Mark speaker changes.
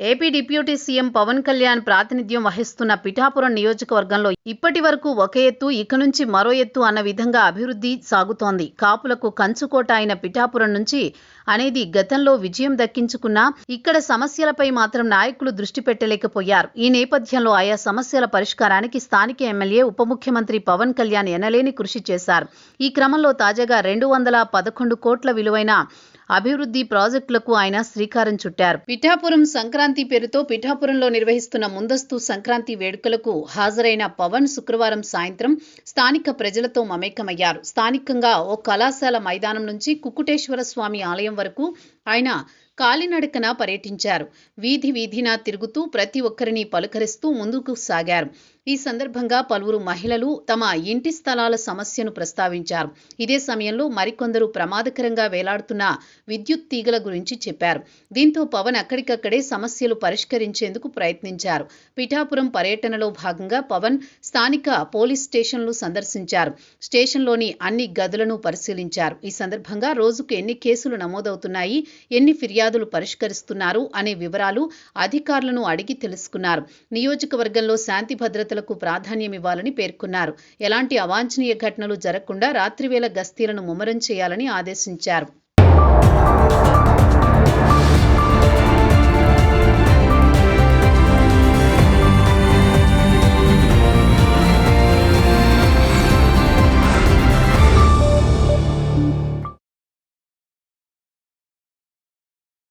Speaker 1: AP deputy CM Pawan Kalyan ప్రాతినిధ్యం వహిస్తున్న పిఠాపురం నియోజకవర్గంలో ఇప్పటి వరకు ఒక ఎత్తు ఇక నుంచి మరో ఎత్తు అన్న విధంగా అభివృద్ధి సాగుతోంది. కాపులకు కంచుకోట అయిన పిఠాపురం నుంచి అనేది గతంలో విజయం దక్కించుకున్నా ఇక్కడ సమస్యలపై మాత్రం నాయకులు దృష్టి పెట్టలేకపోయారు. ఈ నేపథ్యంలో ఆయా సమస్యల పరిష్కారానికి స్థానిక ఎమ్మెల్యే ఉప ముఖ్యమంత్రి పవన్ కళ్యాణ్ ఎనలేని కృషి చేశారు. ఈ క్రమంలో తాజాగా 211 కోట్ల విలువైన అభివృద్ధి ప్రాజెక్టులకు ఆయన శ్రీకారం చుట్టారు. పిఠాపురం సంక్రాంతి పేరుతో పిఠాపురంలో నిర్వహిస్తున్న ముందస్తు సంక్రాంతి వేడుకలకు హాజరైన పవన్ శుక్రవారం సాయంత్రం స్థానిక ప్రజలతో మమేకమయ్యారు. స్థానికంగా ఓ కళాశాల మైదానం నుంచి కుక్కుటేశ్వర స్వామి ఆలయం వరకు ఆయన కాలినడకన పర్యటించారు. వీధి వీధిన తిరుగుతూ ప్రతి ఒక్కరిని పలుకరిస్తూ ముందుకు సాగారు. ఈ సందర్భంగా పలువురు మహిళలు తమ ఇంటి స్థలాల సమస్యను ప్రస్తావించారు. ఇదే సమయంలో మరికొందరు ప్రమాదకరంగా వేలాడుతున్న విద్యుత్ తీగల గురించి చెప్పారు. దీంతో పవన్ అక్కడికక్కడే సమస్యలు పరిష్కరించేందుకు ప్రయత్నించారు. పిఠాపురం పర్యటనలో భాగంగా పవన్ స్థానిక పోలీస్ స్టేషన్లు సందర్శించారు. స్టేషన్లోని అన్ని గదులను పరిశీలించారు. ఈ సందర్భంగా రోజుకు ఎన్ని కేసులు నమోదవుతున్నాయి, ఎన్ని ఫిర్యాదులు పరిష్కరిస్తున్నారు అనే వివరాలు అధికారులను అడిగి తెలుసుకున్నారు. నియోజకవర్గంలో శాంతి భద్రతలకు ప్రాధాన్యమివ్వాలని పేర్కొన్నారు. ఎలాంటి అవాంఛనీయ ఘటనలు జరగకుండా రాత్రివేళ గస్తీలను ముమ్మరం చేయాలని ఆదేశించారు.